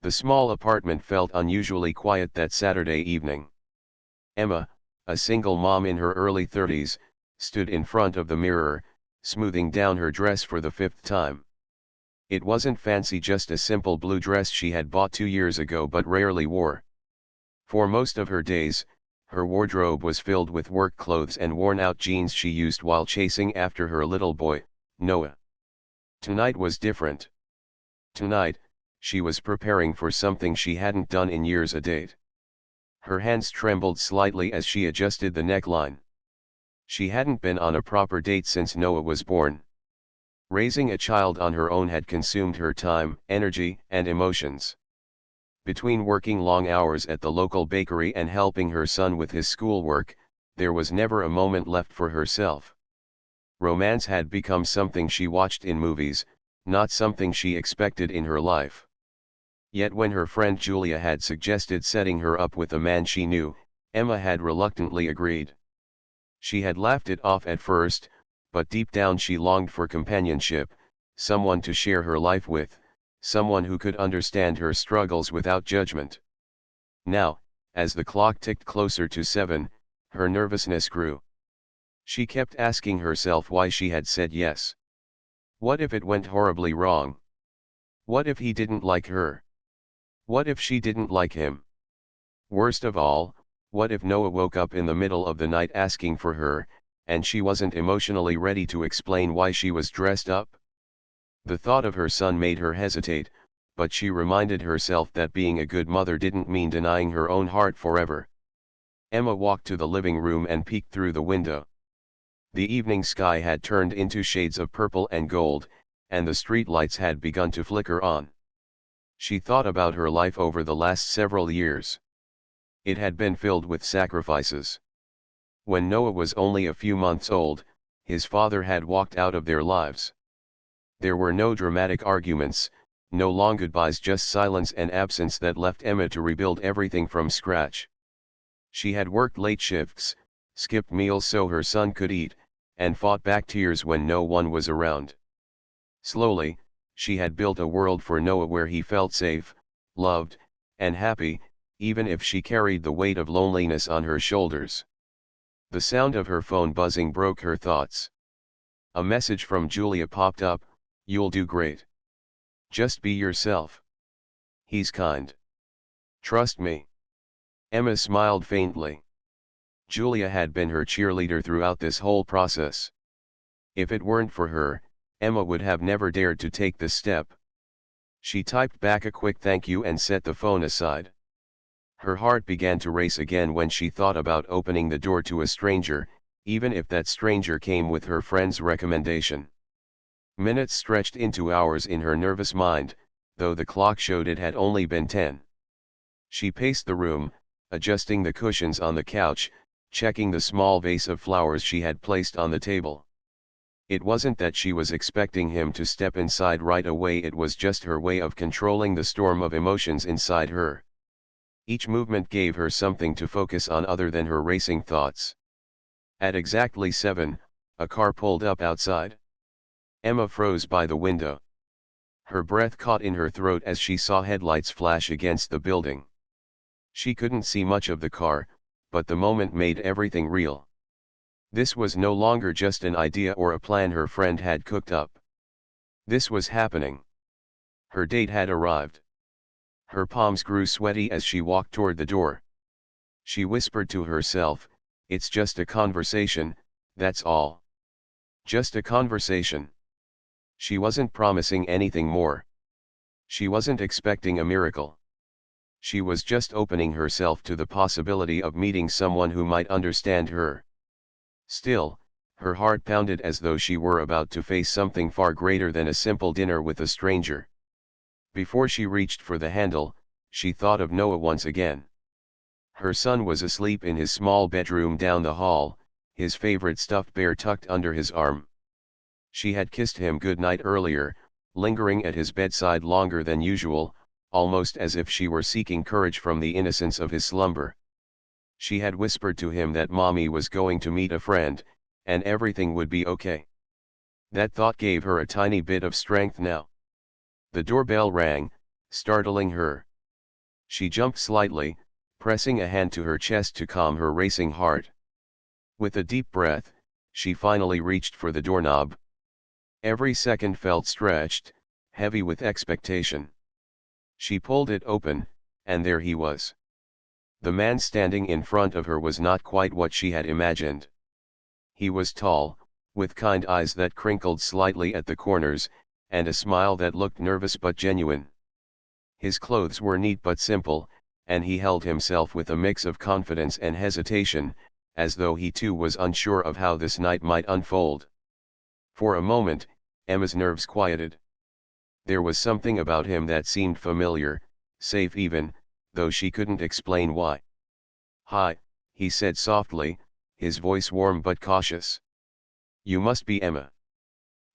The small apartment felt unusually quiet that Saturday evening. Emma, a single mom in her early 30s, stood in front of the mirror, smoothing down her dress for the fifth time. It wasn't fancy, just a simple blue dress she had bought 2 years ago but rarely wore. For most of her days, her wardrobe was filled with work clothes and worn-out jeans she used while chasing after her little boy, Noah. Tonight was different. Tonight, she was preparing for something she hadn't done in years: a date. Her hands trembled slightly as she adjusted the neckline. She hadn't been on a proper date since Noah was born. Raising a child on her own had consumed her time, energy, and emotions. Between working long hours at the local bakery and helping her son with his schoolwork, there was never a moment left for herself. Romance had become something she watched in movies, not something she expected in her life. Yet when her friend Julia had suggested setting her up with a man she knew, Emma had reluctantly agreed. She had laughed it off at first, but deep down she longed for companionship, someone to share her life with, someone who could understand her struggles without judgment. Now, as the clock ticked closer to 7, her nervousness grew. She kept asking herself why she had said yes. What if it went horribly wrong? What if he didn't like her? What if she didn't like him? Worst of all, what if Noah woke up in the middle of the night asking for her, and she wasn't emotionally ready to explain why she was dressed up? The thought of her son made her hesitate, but she reminded herself that being a good mother didn't mean denying her own heart forever. Emma walked to the living room and peeked through the window. The evening sky had turned into shades of purple and gold, and the street lights had begun to flicker on. She thought about her life over the last several years. It had been filled with sacrifices. When Noah was only a few months old, his father had walked out of their lives. There were no dramatic arguments, no long goodbyes, just silence and absence that left Emma to rebuild everything from scratch. She had worked late shifts, skipped meals so her son could eat, and fought back tears when no one was around. Slowly, she had built a world for Noah where he felt safe, loved, and happy, even if she carried the weight of loneliness on her shoulders. The sound of her phone buzzing broke her thoughts. A message from Julia popped up: "You'll do great. Just be yourself. He's kind. Trust me." Emma smiled faintly. Julia had been her cheerleader throughout this whole process. If it weren't for her, Emma would have never dared to take this step. She typed back a quick thank you and set the phone aside. Her heart began to race again when she thought about opening the door to a stranger, even if that stranger came with her friend's recommendation. Minutes stretched into hours in her nervous mind, though the clock showed it had only been 10. She paced the room, adjusting the cushions on the couch, checking the small vase of flowers she had placed on the table. It wasn't that she was expecting him to step inside right away, it was just her way of controlling the storm of emotions inside her. Each movement gave her something to focus on other than her racing thoughts. At exactly 7, a car pulled up outside. Emma froze by the window. Her breath caught in her throat as she saw headlights flash against the building. She couldn't see much of the car, but the moment made everything real. This was no longer just an idea or a plan her friend had cooked up. This was happening. Her date had arrived. Her palms grew sweaty as she walked toward the door. She whispered to herself, "It's just a conversation, that's all. Just a conversation." She wasn't promising anything more. She wasn't expecting a miracle. She was just opening herself to the possibility of meeting someone who might understand her. Still, her heart pounded as though she were about to face something far greater than a simple dinner with a stranger. Before she reached for the handle, she thought of Noah once again. Her son was asleep in his small bedroom down the hall, his favorite stuffed bear tucked under his arm. She had kissed him goodnight earlier, lingering at his bedside longer than usual, almost as if she were seeking courage from the innocence of his slumber. She had whispered to him that Mommy was going to meet a friend, and everything would be okay. That thought gave her a tiny bit of strength now. The doorbell rang, startling her. She jumped slightly, pressing a hand to her chest to calm her racing heart. With a deep breath, she finally reached for the doorknob. Every second felt stretched, heavy with expectation. She pulled it open, and there he was. The man standing in front of her was not quite what she had imagined. He was tall, with kind eyes that crinkled slightly at the corners, and a smile that looked nervous but genuine. His clothes were neat but simple, and he held himself with a mix of confidence and hesitation, as though he too was unsure of how this night might unfold. For a moment, Emma's nerves quieted. There was something about him that seemed familiar, safe even, though she couldn't explain why. "Hi," he said softly, his voice warm but cautious. "You must be Emma."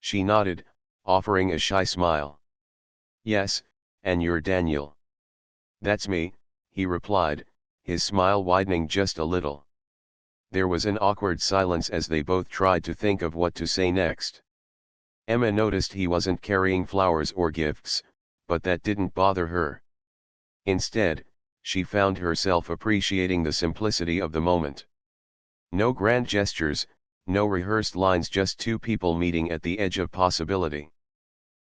She nodded, offering a shy smile. "Yes, and you're Daniel." "That's me," he replied, his smile widening just a little. There was an awkward silence as they both tried to think of what to say next. Emma noticed he wasn't carrying flowers or gifts, but that didn't bother her. Instead, she found herself appreciating the simplicity of the moment. No grand gestures, no rehearsed lines, just two people meeting at the edge of possibility.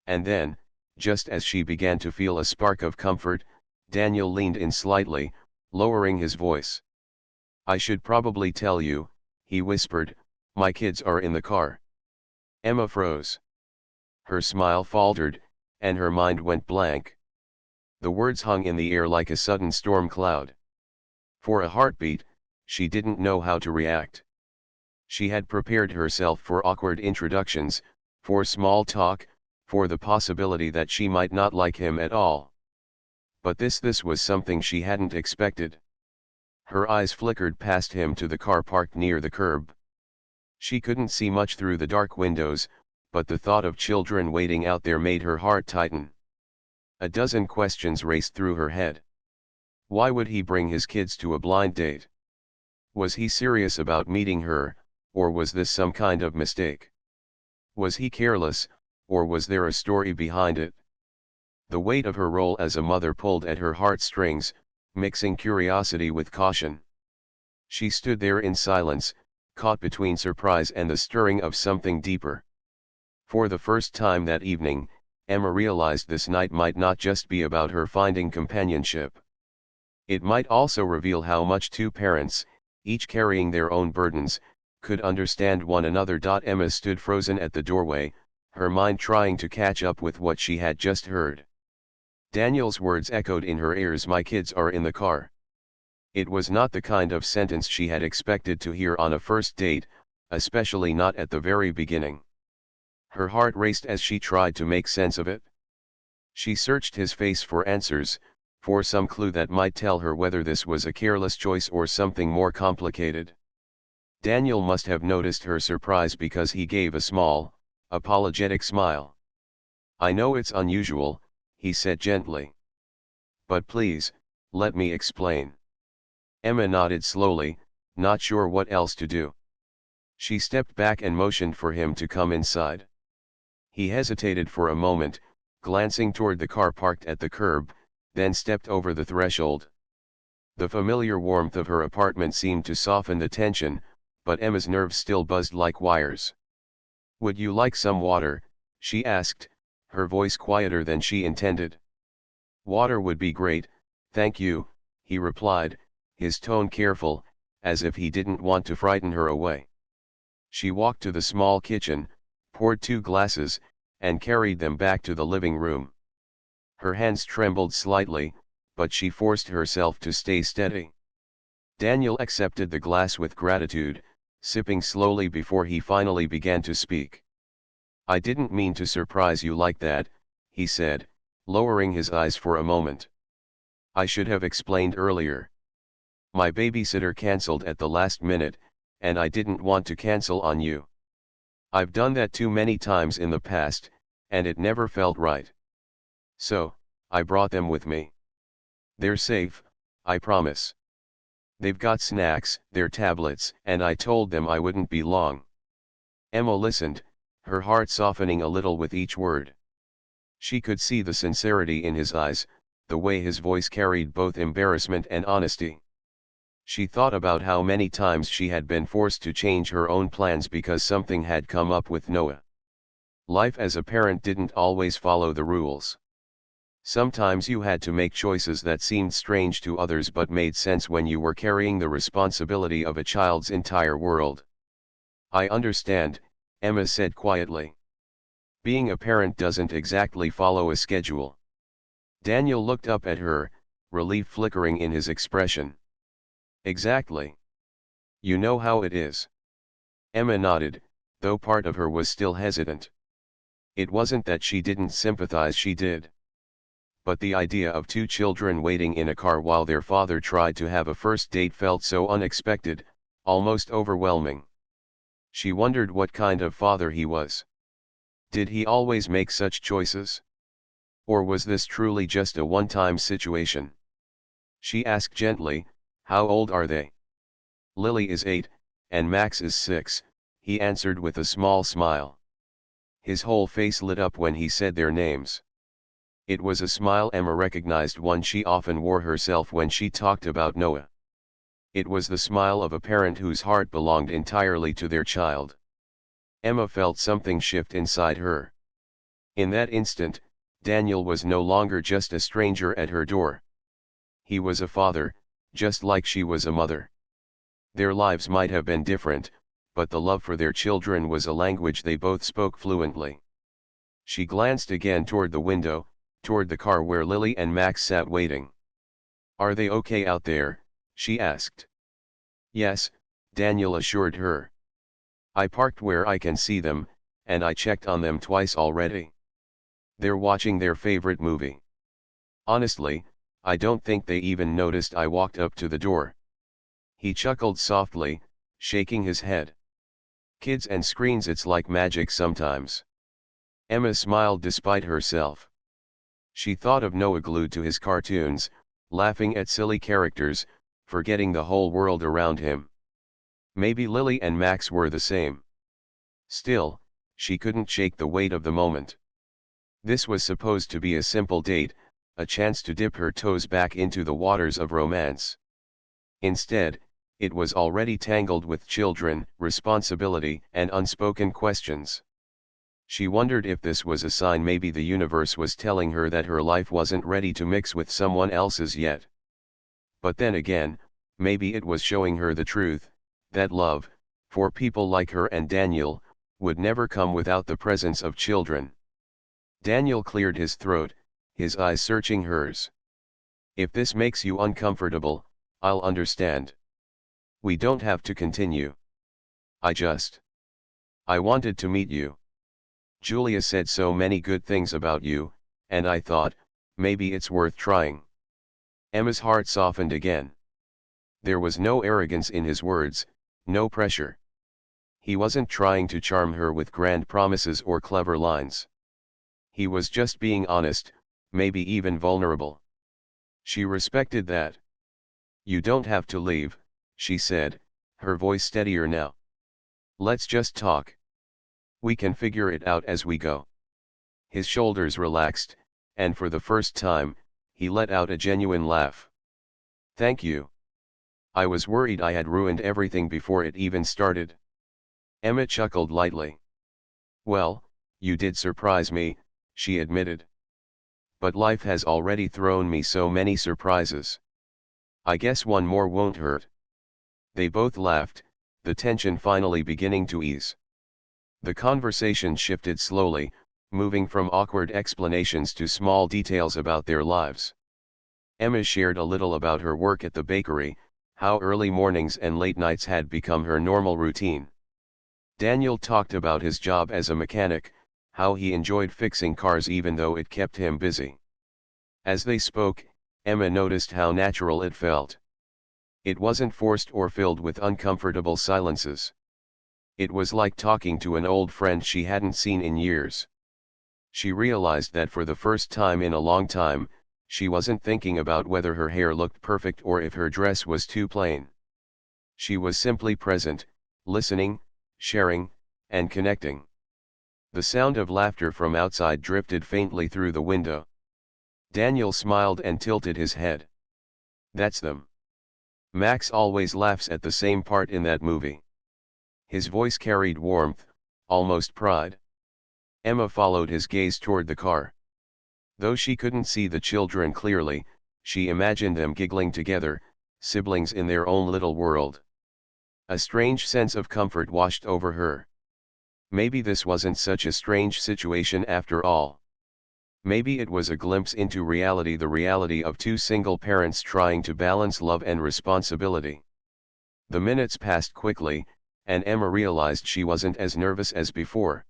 And then, just as she began to feel a spark of comfort, Daniel leaned in slightly, lowering his voice. "I should probably tell you," he whispered, "my kids are in the car." Emma froze. Her smile faltered, and her mind went blank. The words hung in the air like a sudden storm cloud. For a heartbeat, she didn't know how to react. She had prepared herself for awkward introductions, for small talk, for the possibility that she might not like him at all. But this was something she hadn't expected. Her eyes flickered past him to the car parked near the curb. She couldn't see much through the dark windows, but the thought of children waiting out there made her heart tighten. A dozen questions raced through her head. Why would he bring his kids to a blind date? Was he serious about meeting her, or was this some kind of mistake? Was he careless, or was there a story behind it? The weight of her role as a mother pulled at her heartstrings, mixing curiosity with caution. She stood there in silence, caught between surprise and the stirring of something deeper. For the first time that evening, Emma realized this night might not just be about her finding companionship. It might also reveal how much two parents, each carrying their own burdens, could understand one another. Emma stood frozen at the doorway, her mind trying to catch up with what she had just heard. Daniel's words echoed in her ears, "My kids are in the car." It was not the kind of sentence she had expected to hear on a first date, especially not at the very beginning. Her heart raced as she tried to make sense of it. She searched his face for answers, for some clue that might tell her whether this was a careless choice or something more complicated. Daniel must have noticed her surprise because he gave a small, apologetic smile. "I know it's unusual," he said gently. "But please, let me explain." Emma nodded slowly, not sure what else to do. She stepped back and motioned for him to come inside. He hesitated for a moment, glancing toward the car parked at the curb, then stepped over the threshold. The familiar warmth of her apartment seemed to soften the tension, but Emma's nerves still buzzed like wires. "Would you like some water?" she asked, her voice quieter than she intended. "Water would be great, thank you," he replied, his tone careful, as if he didn't want to frighten her away. She walked to the small kitchen, poured 2 glasses, and carried them back to the living room. Her hands trembled slightly, but she forced herself to stay steady. Daniel accepted the glass with gratitude, sipping slowly before he finally began to speak. "I didn't mean to surprise you like that," he said, lowering his eyes for a moment. "I should have explained earlier. My babysitter cancelled at the last minute, and I didn't want to cancel on you. I've done that too many times in the past, and it never felt right. So, I brought them with me. They're safe, I promise. They've got snacks, their tablets, and I told them I wouldn't be long." Emma listened, her heart softening a little with each word. She could see the sincerity in his eyes, the way his voice carried both embarrassment and honesty. She thought about how many times she had been forced to change her own plans because something had come up with Noah. Life as a parent didn't always follow the rules. Sometimes you had to make choices that seemed strange to others but made sense when you were carrying the responsibility of a child's entire world. I understand, Emma said quietly. Being a parent doesn't exactly follow a schedule. Daniel looked up at her, relief flickering in his expression. Exactly. You know how it is. Emma nodded, though part of her was still hesitant. It wasn't that she didn't sympathize, she did. But the idea of two children waiting in a car while their father tried to have a first date felt so unexpected, almost overwhelming. She wondered what kind of father he was. Did he always make such choices? Or was this truly just a one-time situation? She asked gently, "How old are they?" "Lily is 8, and Max is 6, he answered with a small smile. His whole face lit up when he said their names. It was a smile Emma recognized, one she often wore herself when she talked about Noah. It was the smile of a parent whose heart belonged entirely to their child. Emma felt something shift inside her. In that instant, Daniel was no longer just a stranger at her door. He was a father, just like she was a mother. Their lives might have been different, but the love for their children was a language they both spoke fluently. She glanced again toward the window, toward the car where Lily and Max sat waiting. "Are they okay out there?" she asked. "Yes," Daniel assured her. "I parked where I can see them, and I checked on them twice already. They're watching their favorite movie. Honestly, I don't think they even noticed I walked up to the door." He chuckled softly, shaking his head. "Kids and screens, it's like magic sometimes." Emma smiled despite herself. She thought of Noah glued to his cartoons, laughing at silly characters, forgetting the whole world around him. Maybe Lily and Max were the same. Still, she couldn't shake the weight of the moment. This was supposed to be a simple date, a chance to dip her toes back into the waters of romance. Instead, it was already tangled with children, responsibility, and unspoken questions. She wondered if this was a sign maybe the universe was telling her that her life wasn't ready to mix with someone else's yet. But then again, maybe it was showing her the truth, that love, for people like her and Daniel, would never come without the presence of children. Daniel cleared his throat, his eyes searching hers. "If this makes you uncomfortable, I'll understand. We don't have to continue. I wanted to meet you. Julia said so many good things about you, and I thought, maybe it's worth trying." Emma's heart softened again. There was no arrogance in his words, no pressure. He wasn't trying to charm her with grand promises or clever lines. He was just being honest, maybe even vulnerable. She respected that. "You don't have to leave," she said, her voice steadier now. "Let's just talk. We can figure it out as we go." His shoulders relaxed, and for the first time, he let out a genuine laugh. "Thank you. I was worried I had ruined everything before it even started." Emma chuckled lightly. "Well, you did surprise me," she admitted. "But life has already thrown me so many surprises. I guess one more won't hurt." They both laughed, the tension finally beginning to ease. The conversation shifted slowly, moving from awkward explanations to small details about their lives. Emma shared a little about her work at the bakery, how early mornings and late nights had become her normal routine. Daniel talked about his job as a mechanic, how he enjoyed fixing cars even though it kept him busy. As they spoke, Emma noticed how natural it felt. It wasn't forced or filled with uncomfortable silences. It was like talking to an old friend she hadn't seen in years. She realized that for the first time in a long time, she wasn't thinking about whether her hair looked perfect or if her dress was too plain. She was simply present, listening, sharing, and connecting. The sound of laughter from outside drifted faintly through the window. Daniel smiled and tilted his head. That's them. Max always laughs at the same part in that movie. His voice carried warmth, almost pride. Emma followed his gaze toward the car. Though she couldn't see the children clearly, she imagined them giggling together, siblings in their own little world. A strange sense of comfort washed over her. Maybe this wasn't such a strange situation after all. Maybe it was a glimpse into reality, the reality of two single parents trying to balance love and responsibility. The minutes passed quickly, and Emma realized she wasn't as nervous as before.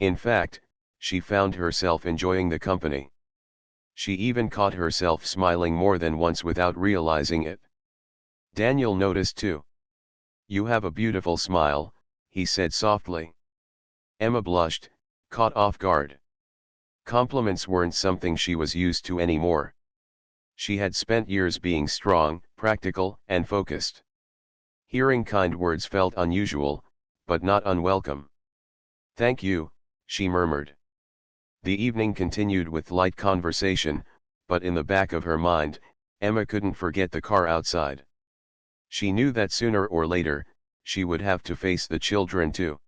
In fact, she found herself enjoying the company. She even caught herself smiling more than once without realizing it. Daniel noticed too. "You have a beautiful smile," he said softly. Emma blushed, caught off guard. Compliments weren't something she was used to anymore. She had spent years being strong, practical, and focused. Hearing kind words felt unusual, but not unwelcome. "Thank you," she murmured. The evening continued with light conversation, but in the back of her mind, Emma couldn't forget the car outside. She knew that sooner or later, she would have to face the children too.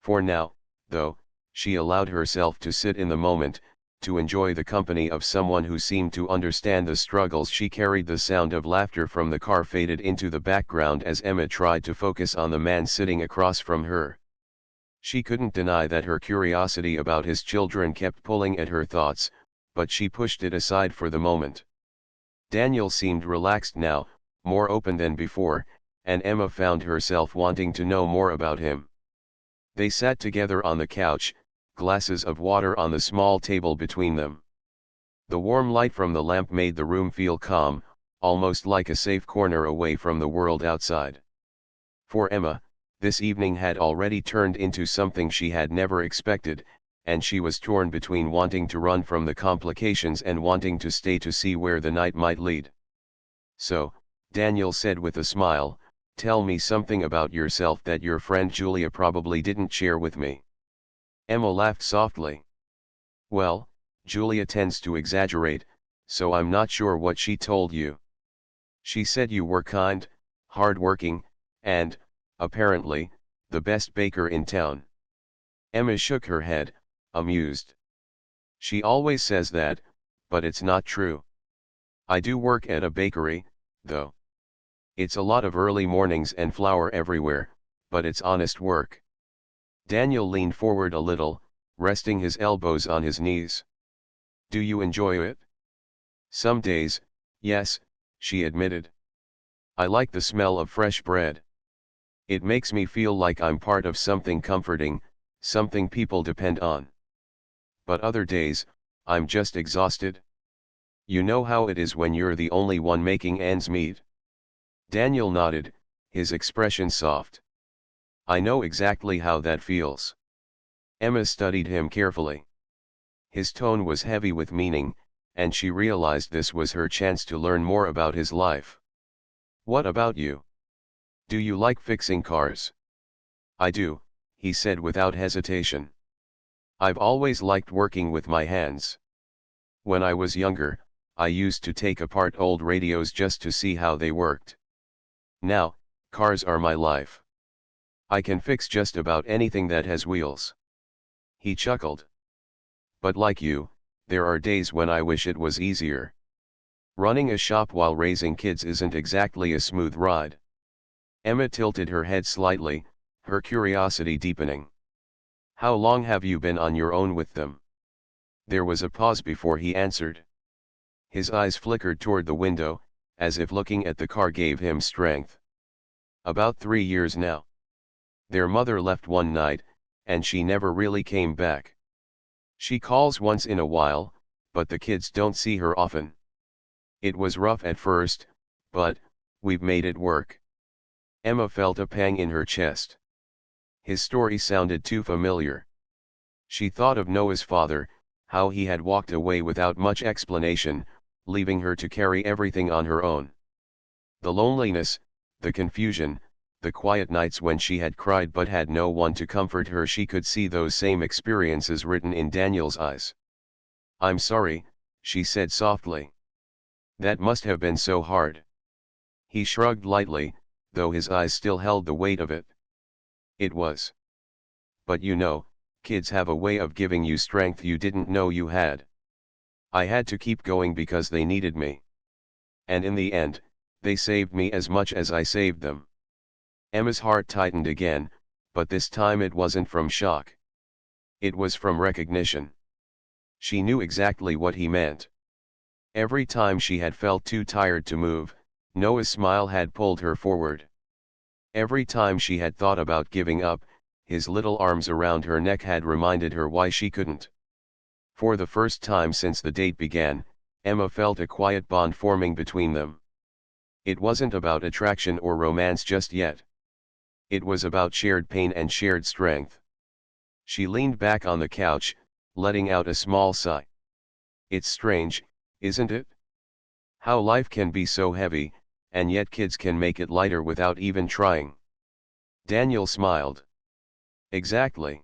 For now, though, she allowed herself to sit in the moment, to enjoy the company of someone who seemed to understand the struggles she carried. The sound of laughter from the car faded into the background as Emma tried to focus on the man sitting across from her. She couldn't deny that her curiosity about his children kept pulling at her thoughts, but she pushed it aside for the moment. Daniel seemed relaxed now, more open than before, and Emma found herself wanting to know more about him. They sat together on the couch, glasses of water on the small table between them. The warm light from the lamp made the room feel calm, almost like a safe corner away from the world outside. For Emma, this evening had already turned into something she had never expected, and she was torn between wanting to run from the complications and wanting to stay to see where the night might lead. "So," Daniel said with a smile, "tell me something about yourself that your friend Julia probably didn't share with me." Emma laughed softly. "Well, Julia tends to exaggerate, so I'm not sure what she told you. She said you were kind, hardworking, and, apparently, the best baker in town." Emma shook her head, amused. "She always says that, but it's not true. I do work at a bakery, though. It's a lot of early mornings and flour everywhere, but it's honest work." Daniel leaned forward a little, resting his elbows on his knees. "Do you enjoy it?" "Some days, yes," she admitted. "I like the smell of fresh bread. It makes me feel like I'm part of something comforting, something people depend on. But other days, I'm just exhausted. You know how it is when you're the only one making ends meet." Daniel nodded, his expression soft. "I know exactly how that feels." Emma studied him carefully. His tone was heavy with meaning, and she realized this was her chance to learn more about his life. "What about you? Do you like fixing cars?" "I do," he said without hesitation. "I've always liked working with my hands. When I was younger, I used to take apart old radios just to see how they worked. Now, cars are my life. I can fix just about anything that has wheels." He chuckled. "But like you, there are days when I wish it was easier. Running a shop while raising kids isn't exactly a smooth ride." Emma tilted her head slightly, her curiosity deepening. "How long have you been on your own with them?" There was a pause before he answered. His eyes flickered toward the window, as if looking at the car gave him strength. "About 3 years now. Their mother left one night, and she never really came back. She calls once in a while, but the kids don't see her often. It was rough at first, but we've made it work." Emma felt a pang in her chest. His story sounded too familiar. She thought of Noah's father, how he had walked away without much explanation, leaving her to carry everything on her own. The loneliness, the confusion, the quiet nights when she had cried but had no one to comfort her. She could see those same experiences written in Daniel's eyes. "I'm sorry," she said softly. That must have been so hard. He shrugged lightly, though his eyes still held the weight of it. It was. But you know, kids have a way of giving you strength you didn't know you had. I had to keep going because they needed me. And in the end, they saved me as much as I saved them. Emma's heart tightened again, but this time it wasn't from shock. It was from recognition. She knew exactly what he meant. Every time she had felt too tired to move, Noah's smile had pulled her forward. Every time she had thought about giving up, his little arms around her neck had reminded her why she couldn't. For the first time since the date began, Emma felt a quiet bond forming between them. It wasn't about attraction or romance just yet. It was about shared pain and shared strength. She leaned back on the couch, letting out a small sigh. It's strange, isn't it? How life can be so heavy, and yet kids can make it lighter without even trying. Daniel smiled. Exactly.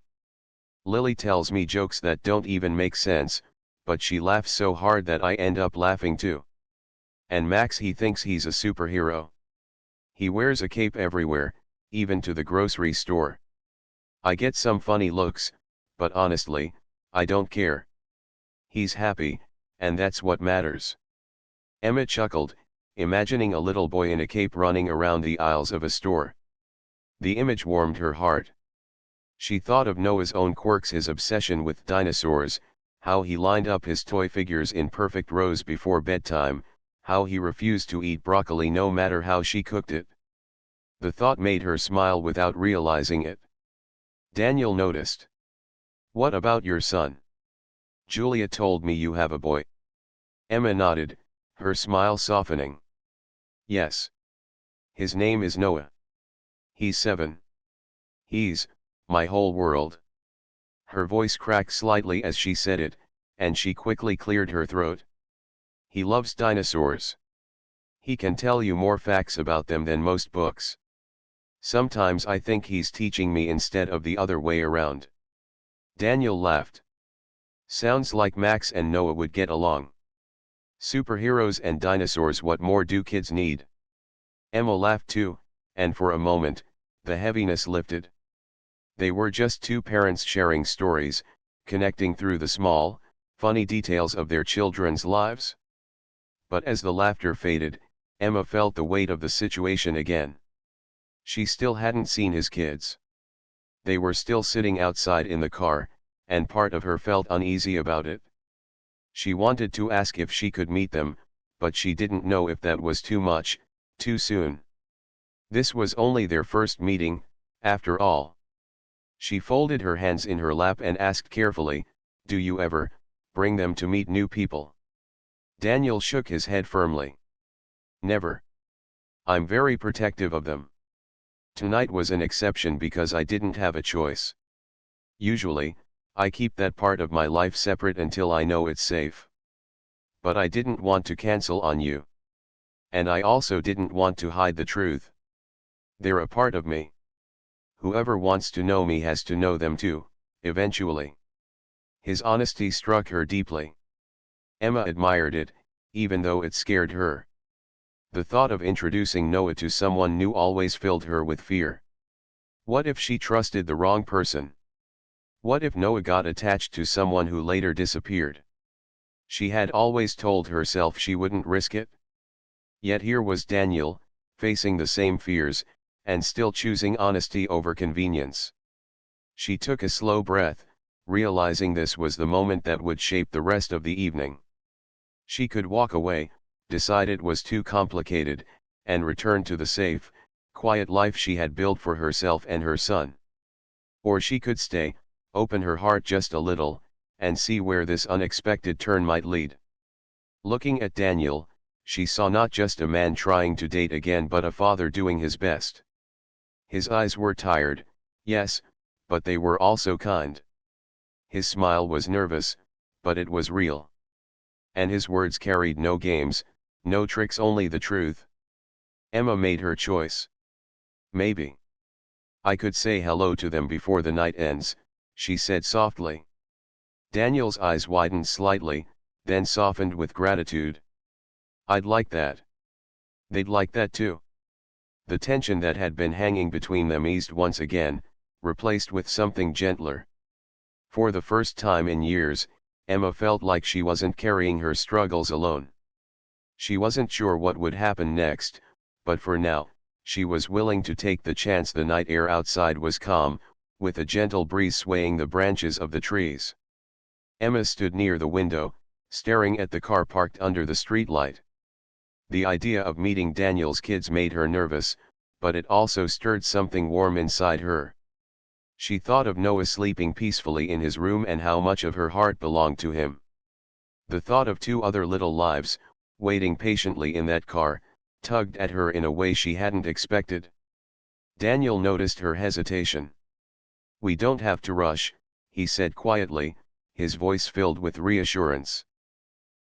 Lily tells me jokes that don't even make sense, but she laughs so hard that I end up laughing too. And Max, he thinks he's a superhero. He wears a cape everywhere, even to the grocery store. I get some funny looks, but honestly, I don't care. He's happy, and that's what matters. Emma chuckled, imagining a little boy in a cape running around the aisles of a store. The image warmed her heart. She thought of Noah's own quirks, his obsession with dinosaurs, how he lined up his toy figures in perfect rows before bedtime, how he refused to eat broccoli no matter how she cooked it. The thought made her smile without realizing it. Daniel noticed. What about your son? Julia told me you have a boy. Emma nodded, her smile softening. Yes. His name is Noah. He's 7. He's my whole world. Her voice cracked slightly as she said it, and she quickly cleared her throat. He loves dinosaurs. He can tell you more facts about them than most books. Sometimes I think he's teaching me instead of the other way around. Daniel laughed. Sounds like Max and Noah would get along. Superheroes and dinosaurs, what more do kids need? Emma laughed too, and for a moment, the heaviness lifted. They were just two parents sharing stories, connecting through the small, funny details of their children's lives. But as the laughter faded, Emma felt the weight of the situation again. She still hadn't seen his kids. They were still sitting outside in the car, and part of her felt uneasy about it. She wanted to ask if she could meet them, but she didn't know if that was too much, too soon. This was only their first meeting, after all. She folded her hands in her lap and asked carefully, "Do you ever bring them to meet new people?" Daniel shook his head firmly. Never. I'm very protective of them. Tonight was an exception because I didn't have a choice. Usually, I keep that part of my life separate until I know it's safe. But I didn't want to cancel on you. And I also didn't want to hide the truth. They're a part of me. Whoever wants to know me has to know them too, eventually. His honesty struck her deeply. Emma admired it, even though it scared her. The thought of introducing Noah to someone new always filled her with fear. What if she trusted the wrong person? What if Noah got attached to someone who later disappeared? She had always told herself she wouldn't risk it. Yet here was Daniel, facing the same fears, and still choosing honesty over convenience. She took a slow breath, realizing this was the moment that would shape the rest of the evening. She could walk away, decide it was too complicated, and return to the safe, quiet life she had built for herself and her son. Or she could stay, open her heart just a little, and see where this unexpected turn might lead. Looking at Daniel, she saw not just a man trying to date again but a father doing his best. His eyes were tired, yes, but they were also kind. His smile was nervous, but it was real. And his words carried no games, no tricks, only the truth. Emma made her choice. Maybe I could say hello to them before the night ends, she said softly. Daniel's eyes widened slightly, then softened with gratitude. I'd like that. They'd like that too. The tension that had been hanging between them eased once again, replaced with something gentler. For the first time in years, Emma felt like she wasn't carrying her struggles alone. She wasn't sure what would happen next, but for now, she was willing to take the chance. The night air outside was calm, with a gentle breeze swaying the branches of the trees. Emma stood near the window, staring at the car parked under the streetlight. The idea of meeting Daniel's kids made her nervous, but it also stirred something warm inside her. She thought of Noah sleeping peacefully in his room and how much of her heart belonged to him. The thought of two other little lives, waiting patiently in that car, tugged at her in a way she hadn't expected. Daniel noticed her hesitation. "We don't have to rush," he said quietly, his voice filled with reassurance.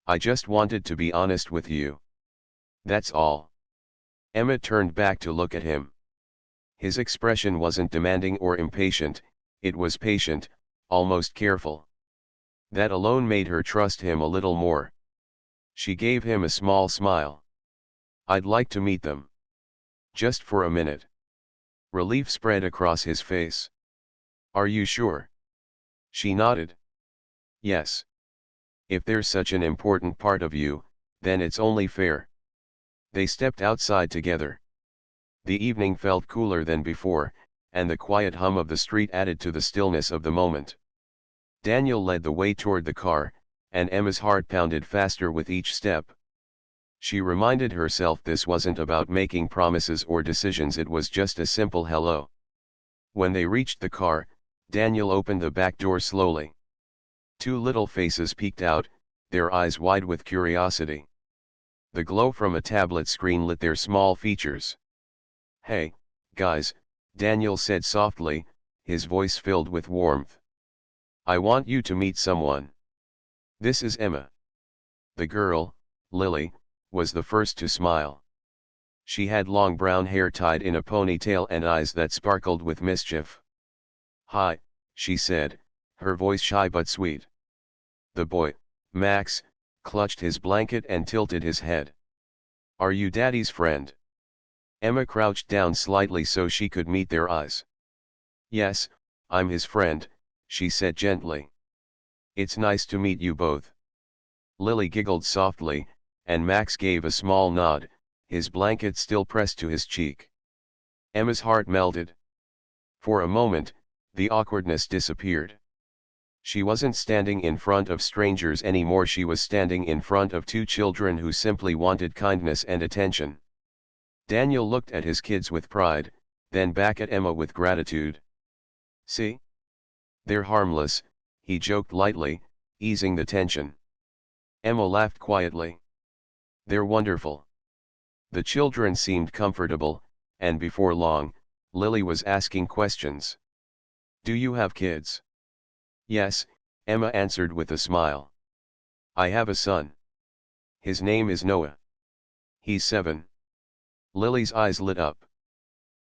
"I just wanted to be honest with you. That's all." Emma turned back to look at him. His expression wasn't demanding or impatient, it was patient, almost careful. That alone made her trust him a little more. She gave him a small smile. "I'd like to meet them. Just for a minute." Relief spread across his face. "Are you sure?" She nodded. "Yes. If there's such an important part of you, then it's only fair." They stepped outside together. The evening felt cooler than before, and the quiet hum of the street added to the stillness of the moment. Daniel led the way toward the car, and Emma's heart pounded faster with each step. She reminded herself this wasn't about making promises or decisions, it was just a simple hello. When they reached the car, Daniel opened the back door slowly. Two little faces peeked out, their eyes wide with curiosity. The glow from a tablet screen lit their small features. "Hey, guys," Daniel said softly, his voice filled with warmth. "I want you to meet someone. This is Emma." The girl, Lily, was the first to smile. She had long brown hair tied in a ponytail and eyes that sparkled with mischief. "Hi," she said, her voice shy but sweet. The boy, Max, clutched his blanket and tilted his head. "Are you Daddy's friend?" Emma crouched down slightly so she could meet their eyes. "Yes, I'm his friend," she said gently. "It's nice to meet you both." Lily giggled softly, and Max gave a small nod, his blanket still pressed to his cheek. Emma's heart melted. For a moment, the awkwardness disappeared. She wasn't standing in front of strangers anymore, she was standing in front of two children who simply wanted kindness and attention. Daniel looked at his kids with pride, then back at Emma with gratitude. "See? They're harmless," he joked lightly, easing the tension. Emma laughed quietly. "They're wonderful." The children seemed comfortable, and before long, Lily was asking questions. "Do you have kids?" "Yes," Emma answered with a smile. "I have a son. His name is Noah. He's 7. Lily's eyes lit up.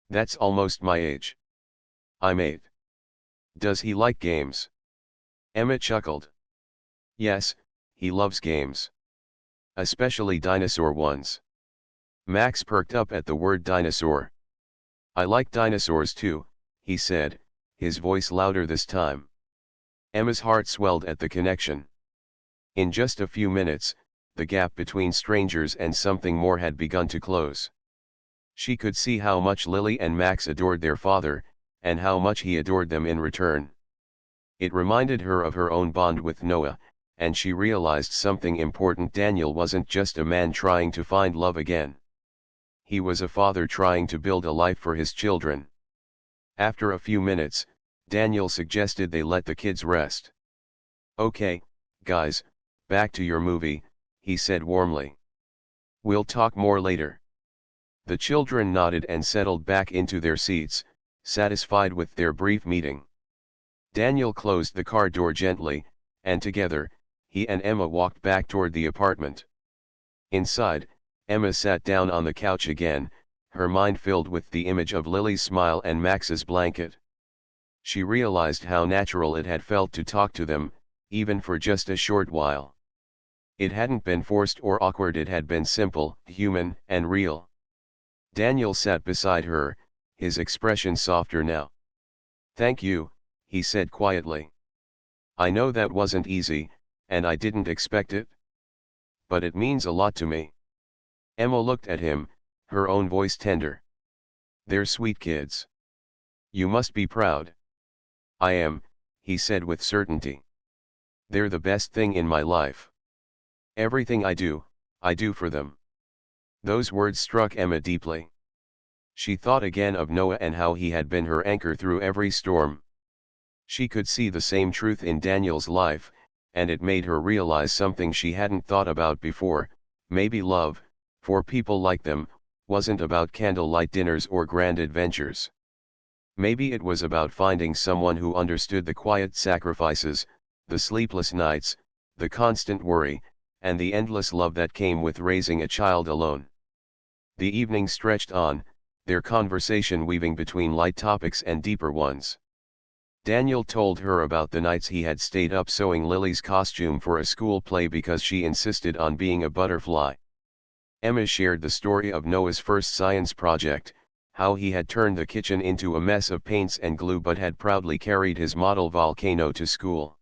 "That's almost my age. I'm 8. Does he like games?" Emma chuckled. "Yes, he loves games. Especially dinosaur ones." Max perked up at the word dinosaur. "I like dinosaurs too," he said, his voice louder this time. Emma's heart swelled at the connection. In just a few minutes, the gap between strangers and something more had begun to close. She could see how much Lily and Max adored their father, and how much he adored them in return. It reminded her of her own bond with Noah, and she realized something important: Daniel wasn't just a man trying to find love again. He was a father trying to build a life for his children. After a few minutes, Daniel suggested they let the kids rest. "Okay, guys, back to your movie," he said warmly. "We'll talk more later." The children nodded and settled back into their seats, satisfied with their brief meeting. Daniel closed the car door gently, and together, he and Emma walked back toward the apartment. Inside, Emma sat down on the couch again, her mind filled with the image of Lily's smile and Max's blanket. She realized how natural it had felt to talk to them, even for just a short while. It hadn't been forced or awkward, it had been simple, human, and real. Daniel sat beside her, his expression softer now. "Thank you," he said quietly. "I know that wasn't easy, and I didn't expect it. But it means a lot to me." Emma looked at him, her own voice tender. "They're sweet kids. You must be proud." "I am," he said with certainty. "They're the best thing in my life. Everything I do for them." Those words struck Emma deeply. She thought again of Noah and how he had been her anchor through every storm. She could see the same truth in Daniel's life, and it made her realize something she hadn't thought about before: maybe love, for people like them, wasn't about candlelight dinners or grand adventures. Maybe it was about finding someone who understood the quiet sacrifices, the sleepless nights, the constant worry, and the endless love that came with raising a child alone. The evening stretched on, their conversation weaving between light topics and deeper ones. Daniel told her about the nights he had stayed up sewing Lily's costume for a school play because she insisted on being a butterfly. Emma shared the story of Noah's first science project, how he had turned the kitchen into a mess of paints and glue but had proudly carried his model volcano to school.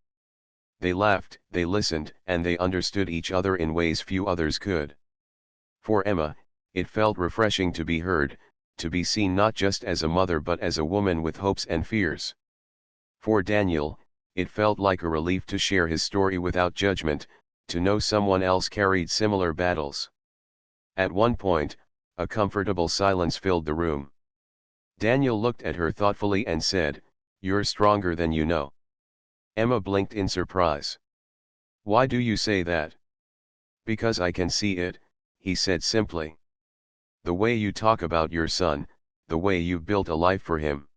They laughed, they listened, and they understood each other in ways few others could. For Emma, it felt refreshing to be heard, to be seen not just as a mother but as a woman with hopes and fears. For Daniel, it felt like a relief to share his story without judgment, to know someone else carried similar battles. At one point, a comfortable silence filled the room. Daniel looked at her thoughtfully and said, "You're stronger than you know." Emma blinked in surprise. "Why do you say that?" "Because I can see it," he said simply. "The way you talk about your son, the way you've built a life for him.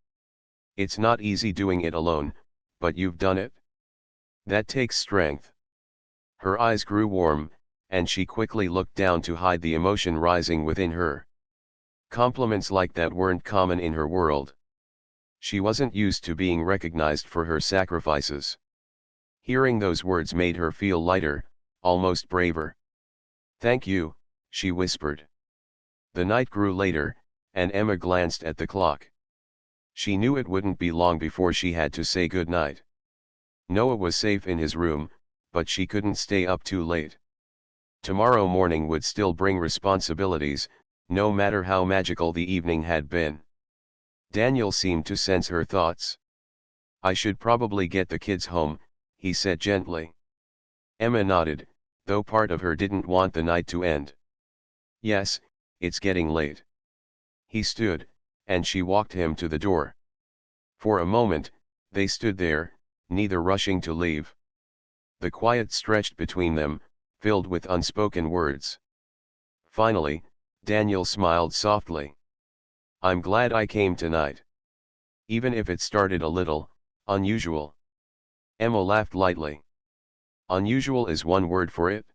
It's not easy doing it alone, but you've done it. That takes strength." Her eyes grew warm, and she quickly looked down to hide the emotion rising within her. Compliments like that weren't common in her world. She wasn't used to being recognized for her sacrifices. Hearing those words made her feel lighter, almost braver. "Thank you," she whispered. The night grew later, and Emma glanced at the clock. She knew it wouldn't be long before she had to say goodnight. Noah was safe in his room, but she couldn't stay up too late. Tomorrow morning would still bring responsibilities, no matter how magical the evening had been. Daniel seemed to sense her thoughts. "I should probably get the kids home," he said gently. Emma nodded, though part of her didn't want the night to end. "Yes, it's getting late." He stood, and she walked him to the door. For a moment, they stood there, neither rushing to leave. The quiet stretched between them, filled with unspoken words. Finally, Daniel smiled softly. "I'm glad I came tonight. Even if it started a little unusual." Emma laughed lightly. "Unusual is one word for it."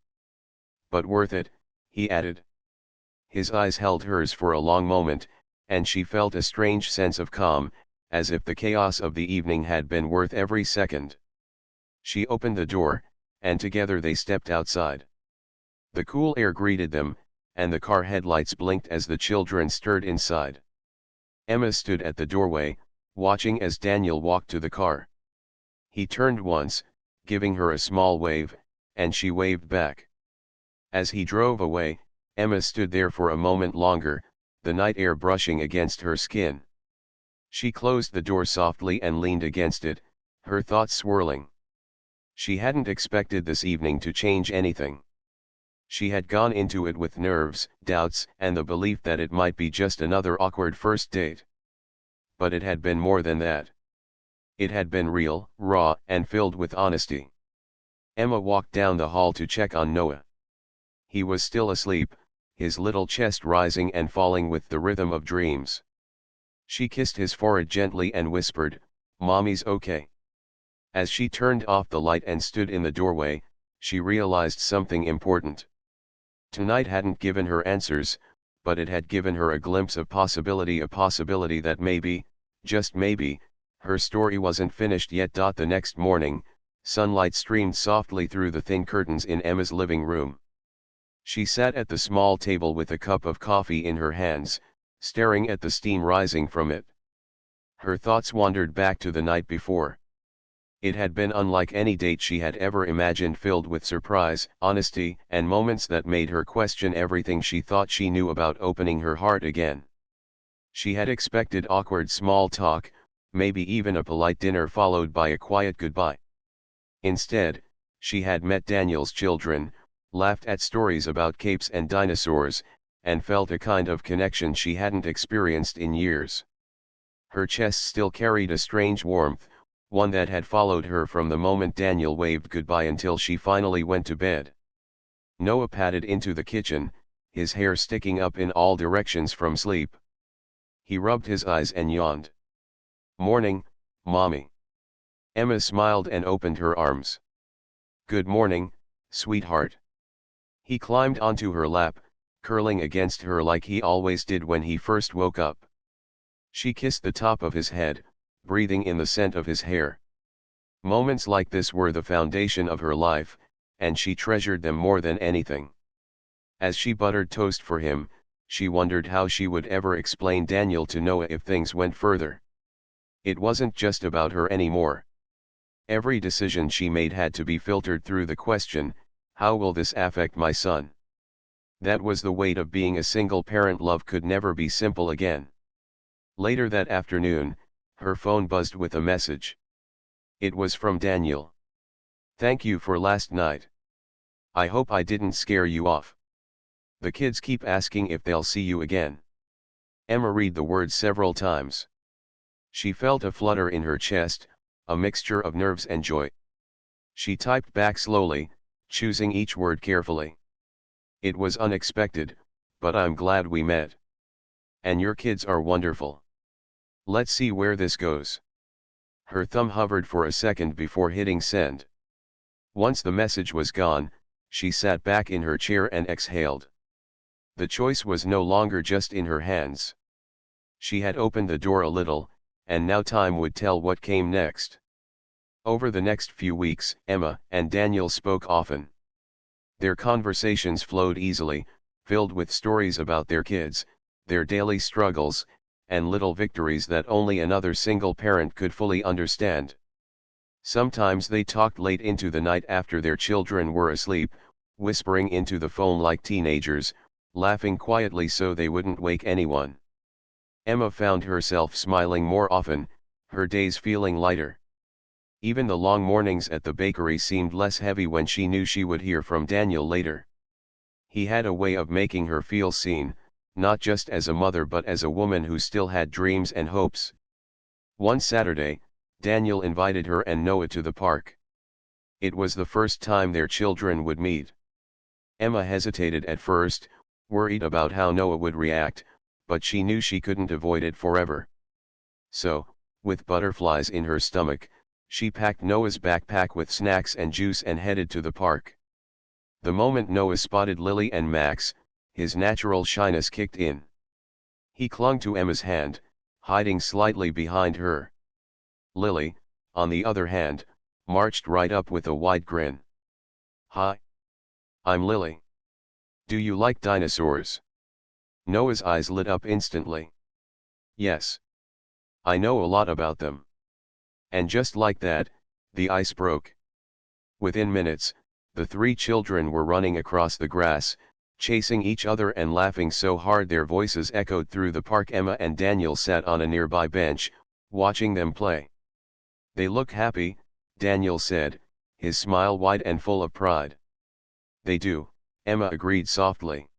"But worth it," he added. His eyes held hers for a long moment, and she felt a strange sense of calm, as if the chaos of the evening had been worth every second. She opened the door, and together they stepped outside. The cool air greeted them, and the car headlights blinked as the children stirred inside. Emma stood at the doorway, watching as Daniel walked to the car. He turned once, giving her a small wave, and she waved back. As he drove away, Emma stood there for a moment longer, the night air brushing against her skin. She closed the door softly and leaned against it, her thoughts swirling. She hadn't expected this evening to change anything. She had gone into it with nerves, doubts, and the belief that it might be just another awkward first date. But it had been more than that. It had been real, raw, and filled with honesty. Emma walked down the hall to check on Noah. He was still asleep, his little chest rising and falling with the rhythm of dreams. She kissed his forehead gently and whispered, "Mommy's okay." As she turned off the light and stood in the doorway, she realized something important. Tonight hadn't given her answers, but it had given her a glimpse of possibility, a possibility that maybe, just maybe, her story wasn't finished yet. The next morning, Sunlight streamed softly through the thin curtains in Emma's living room. She sat at the small table with a cup of coffee in her hands, staring at the steam rising from it. Her thoughts wandered back to the night before. It had been unlike any date she had ever imagined, filled with surprise, honesty, and moments that made her question everything she thought she knew about opening her heart again. She had expected awkward small talk, maybe even a polite dinner followed by a quiet goodbye. Instead, she had met Daniel's children, laughed at stories about capes and dinosaurs, and felt a kind of connection she hadn't experienced in years. Her chest still carried a strange warmth, one that had followed her from the moment Daniel waved goodbye until she finally went to bed. Noah padded into the kitchen, his hair sticking up in all directions from sleep. He rubbed his eyes and yawned. "Morning, Mommy." Emma smiled and opened her arms. "Good morning, sweetheart." He climbed onto her lap, curling against her like he always did when he first woke up. She kissed the top of his head, breathing in the scent of his hair. Moments like this were the foundation of her life, and she treasured them more than anything. As she buttered toast for him, she wondered how she would ever explain Daniel to Noah if things went further. It wasn't just about her anymore. Every decision she made had to be filtered through the question, how will this affect my son? That was the weight of being a single parent. Love could never be simple again. Later that afternoon, her phone buzzed with a message. It was from Daniel. "Thank you for last night. I hope I didn't scare you off. The kids keep asking if they'll see you again." Emma read the words several times. She felt a flutter in her chest, a mixture of nerves and joy. She typed back slowly, choosing each word carefully. "It was unexpected, but I'm glad we met. And your kids are wonderful. Let's see where this goes." Her thumb hovered for a second before hitting send. Once the message was gone, she sat back in her chair and exhaled. The choice was no longer just in her hands. She had opened the door a little, and now time would tell what came next. Over the next few weeks, Emma and Daniel spoke often. Their conversations flowed easily, filled with stories about their kids, their daily struggles, and little victories that only another single parent could fully understand. Sometimes they talked late into the night after their children were asleep, whispering into the phone like teenagers, laughing quietly so they wouldn't wake anyone. Emma found herself smiling more often, her days feeling lighter. Even the long mornings at the bakery seemed less heavy when she knew she would hear from Daniel later. He had a way of making her feel seen, not just as a mother but as a woman who still had dreams and hopes. One Saturday, Daniel invited her and Noah to the park. It was the first time their children would meet. Emma hesitated at first, worried about how Noah would react, but she knew she couldn't avoid it forever. So, with butterflies in her stomach, she packed Noah's backpack with snacks and juice and headed to the park. The moment Noah spotted Lily and Max, his natural shyness kicked in. He clung to Emma's hand, hiding slightly behind her. Lily, on the other hand, marched right up with a wide grin. "Hi. I'm Lily. Do you like dinosaurs?" Noah's eyes lit up instantly. "Yes. I know a lot about them." And just like that, the ice broke. Within minutes, the three children were running across the grass, chasing each other and laughing so hard their voices echoed through the park. Emma and Daniel sat on a nearby bench, watching them play. "They look happy," Daniel said, his smile wide and full of pride. "They do," Emma agreed softly.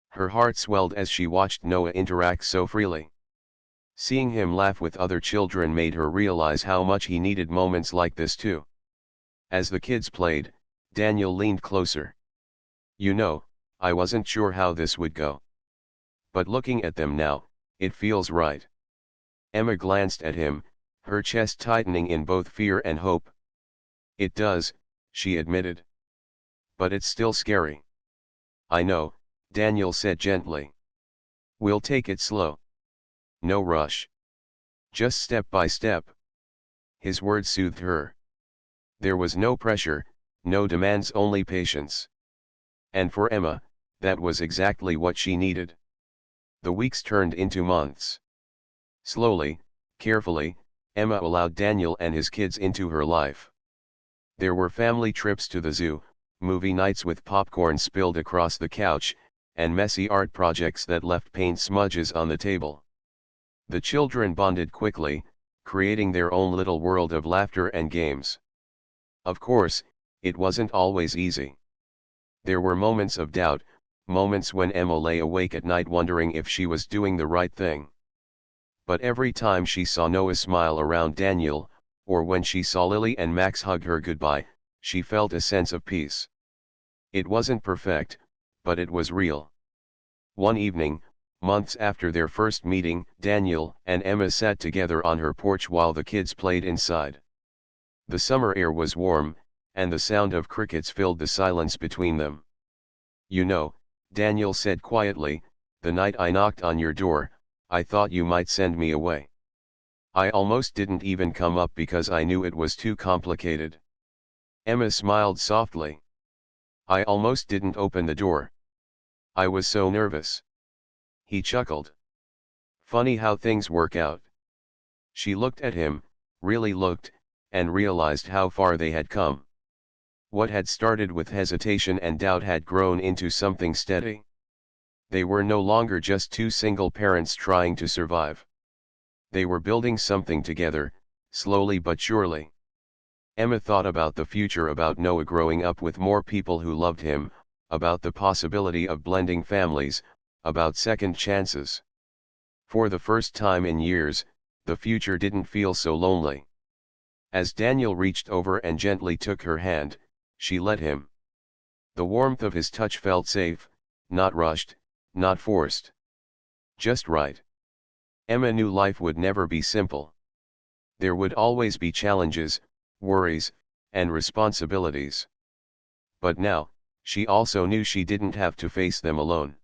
Her heart swelled as she watched Noah interact so freely. Seeing him laugh with other children made her realize how much he needed moments like this too. As the kids played, Daniel leaned closer. "You know, I wasn't sure how this would go. But looking at them now, it feels right." Emma glanced at him, her chest tightening in both fear and hope. "It does," she admitted. "But it's still scary." "I know," Daniel said gently. "We'll take it slow. No rush. Just step by step." His words soothed her. There was no pressure, no demands, only patience. And for Emma, that was exactly what she needed. The weeks turned into months. Slowly, carefully, Emma allowed Daniel and his kids into her life. There were family trips to the zoo, movie nights with popcorn spilled across the couch, and messy art projects that left paint smudges on the table. The children bonded quickly, creating their own little world of laughter and games. Of course, it wasn't always easy. There were moments of doubt, moments when Emma lay awake at night wondering if she was doing the right thing. But every time she saw Noah smile around Daniel, or when she saw Lily and Max hug her goodbye, she felt a sense of peace. It wasn't perfect, but it was real. One evening, months after their first meeting, Daniel and Emma sat together on her porch while the kids played inside. The summer air was warm, and the sound of crickets filled the silence between them. "You know," Daniel said quietly, "the night I knocked on your door, I thought you might send me away. I almost didn't even come up because I knew it was too complicated." Emma smiled softly. "I almost didn't open the door. I was so nervous." He chuckled. "Funny how things work out." She looked at him, really looked, and realized how far they had come. What had started with hesitation and doubt had grown into something steady. They were no longer just two single parents trying to survive. They were building something together, slowly but surely. Emma thought about the future, about Noah growing up with more people who loved him, about the possibility of blending families, about second chances. For the first time in years, the future didn't feel so lonely. As Daniel reached over and gently took her hand, she let him. The warmth of his touch felt safe, not rushed, not forced. Just right. Emma knew life would never be simple. There would always be challenges, worries, and responsibilities. But now, she also knew she didn't have to face them alone.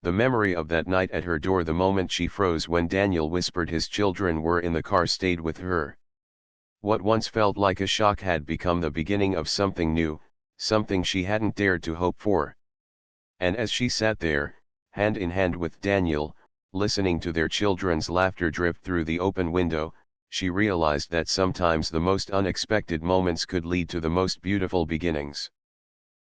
The memory of that night at her door, the moment she froze when Daniel whispered his children were in the car, stayed with her. What once felt like a shock had become the beginning of something new, something she hadn't dared to hope for. And as she sat there, hand in hand with Daniel, listening to their children's laughter drift through the open window, she realized that sometimes the most unexpected moments could lead to the most beautiful beginnings.